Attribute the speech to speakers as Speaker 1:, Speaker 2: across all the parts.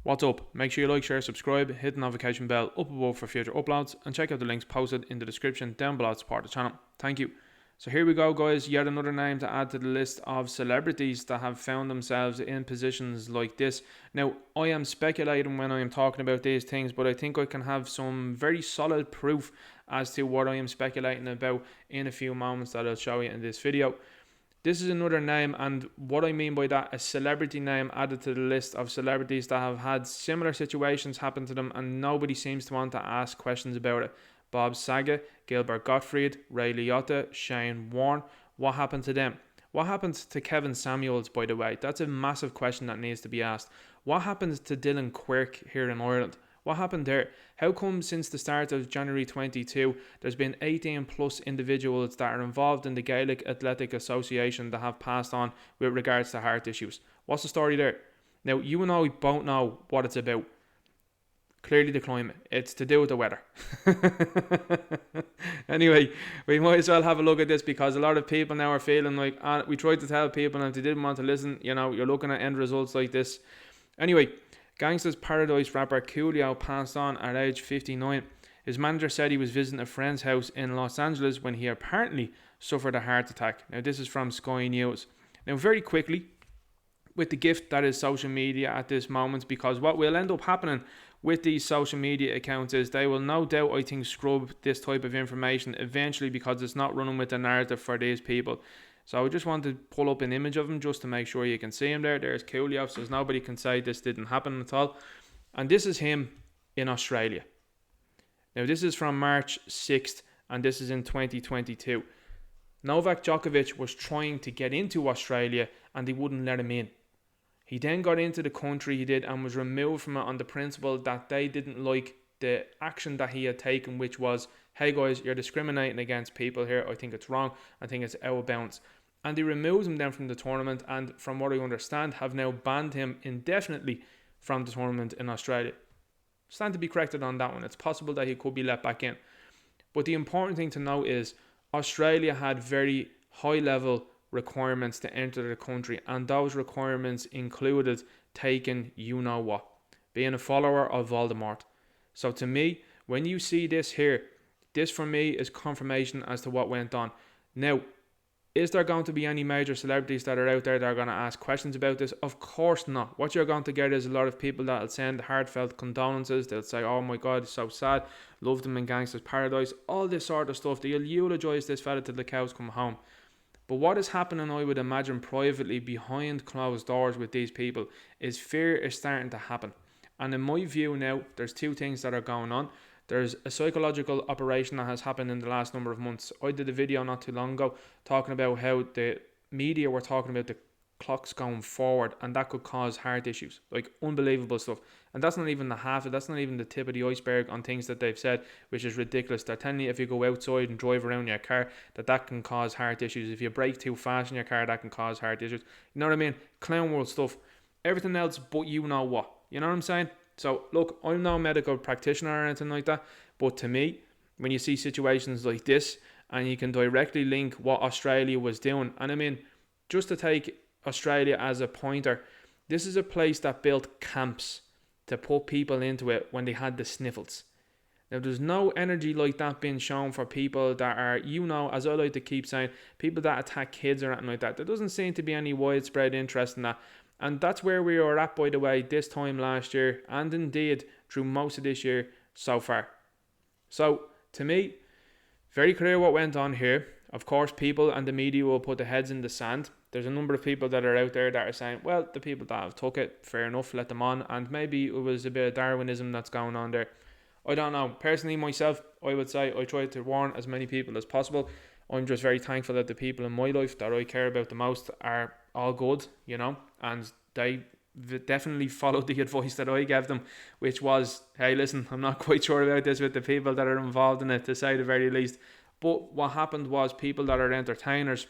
Speaker 1: What's up? Make sure you like, share, subscribe, hit the notification bell up above for future uploads, and check out the links posted in the description down below to support the channel. Thank you. So here we go, guys, yet another name to add to the list of celebrities that have found themselves in positions like this. Now, I am speculating when I am talking about these things, but I think I can have some very solid proof as to what I am speculating about in a few moments that I'll show you in this video. This is another name, and what I mean by that, a celebrity name added to the list of celebrities that have had similar situations happen to them and nobody seems to want to ask questions about it. Bob Saget, Gilbert Gottfried, Ray Liotta, Shane Warne. What happened to them? What happened to Kevin Samuels, by the way? That's a massive question that needs to be asked. What happened to Dylan Quirk here in Ireland? What happened there? How come since the start of January 22, there's been 18 plus individuals that are involved in the Gaelic Athletic Association that have passed on with regards to heart issues? What's the story there? Now, you and I both know what it's about. Clearly the climate. It's to do with the weather. Anyway, we might as well have a look at this because a lot of people now are feeling like, we tried to tell people and if they didn't want to listen, you're looking at end results like this. Anyway, Gangsta's Paradise rapper Coolio passed on at age 59. His manager said he was visiting a friend's house in Los Angeles when he apparently suffered a heart attack. Now, this is from Sky News. Now, very quickly, with the gift that is social media at this moment, because what will end up happening with these social media accounts is they will no doubt, I think, scrub this type of information eventually because it's not running with the narrative for these people. So I just want to pull up an image of him just to make sure you can see him there. There's Coolio, so nobody can say this didn't happen at all. And this is him in Australia. Now this is from March 6th and this is in 2022. Novak Djokovic was trying to get into Australia and they wouldn't let him in. He then got into the country he did and was removed from it on the principle that they didn't like the action that he had taken, which was, hey guys, you're discriminating against people here. I think it's wrong. I think it's out of bounds. And they removed him then from the tournament and from what I understand have now banned him indefinitely from the tournament in Australia. Stand to be corrected on that one. It's possible that he could be let back in. But the important thing to note is Australia had very high level requirements to enter the country, and those requirements included taking you know what, being a follower of Voldemort. So to me, when you see this here, this for me is confirmation as to what went on. Now, is there going to be any major celebrities that are out there that are going to ask questions about this? Of course not. What you're going to get is a lot of people that will send heartfelt condolences. They'll say, oh my God, it's so sad. Loved him in Gangsta's Paradise. All this sort of stuff. They'll eulogise this fella till the cows come home. But what is happening, I would imagine, privately behind closed doors with these people is fear is starting to happen. And in my view now, there's two things that are going on. There's a psychological operation that has happened in the last number of months. I did a video not too long ago talking about how the media were talking about the clocks going forward and that could cause heart issues, like unbelievable stuff. And that's not even the half of it, that's not even the tip of the iceberg on things that they've said, which is ridiculous. They're telling you if you go outside and drive around your car that can cause heart issues. If you brake too fast in your car, that can cause heart issues. You know what I mean? Clown world stuff. Everything else but you know what. You know what I'm saying? So look, I'm no medical practitioner or anything like that, but to me, when you see situations like this and you can directly link what Australia was doing, and I mean, just to take Australia as a pointer, this is a place that built camps to put people into it when they had the sniffles. Now there's no energy like that being shown for people that are, as I like to keep saying, people that attack kids or anything like that. There doesn't seem to be any widespread interest in that. And that's where we are at, by the way, this time last year and indeed through most of this year so far. So to me, very clear what went on here. Of course, people and the media will put their heads in the sand. There's a number of people that are out there that are saying, well, the people that have took it, fair enough, let them on. And maybe it was a bit of Darwinism that's going on there. I don't know. Personally, myself, I would say I try to warn as many people as possible. I'm just very thankful that the people in my life that I care about the most are all good, and they definitely followed the advice that I gave them, which was, hey, listen, I'm not quite sure about this with the people that are involved in it, to say the very least. But what happened was people that are entertainers,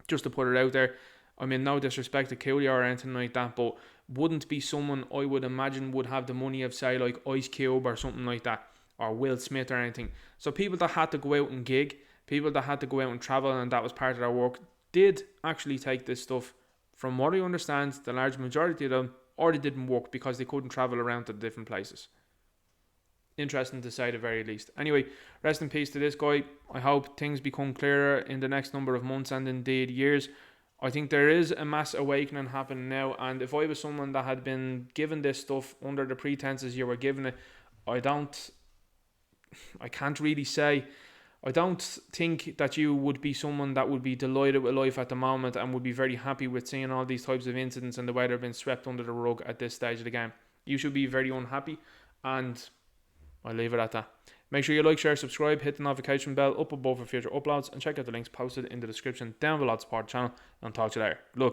Speaker 1: just to put it out there, I mean, no disrespect to Coolio or anything like that, but wouldn't be someone I would imagine would have the money of, say, like Ice Cube or something like that, or Will Smith or anything. So people that had to go out and gig, people that had to go out and travel, and that was part of their work, did actually take this stuff. From what I understand, the large majority of them or they didn't work because they couldn't travel around to the different places. Interesting to say at the very least. Anyway, rest in peace to this guy. I hope things become clearer in the next number of months and indeed years. I think there is a mass awakening happening now, and if I was someone that had been given this stuff under the pretenses you were given it, I can't really say. I don't think that you would be someone that would be delighted with life at the moment and would be very happy with seeing all these types of incidents and the way they're being swept under the rug at this stage of the game. You should be very unhappy, and I'll leave it at that. Make sure you like, share, subscribe, hit the notification bell up above for future uploads, and check out the links posted in the description down below to support the channel, and I'll talk to you later. Look.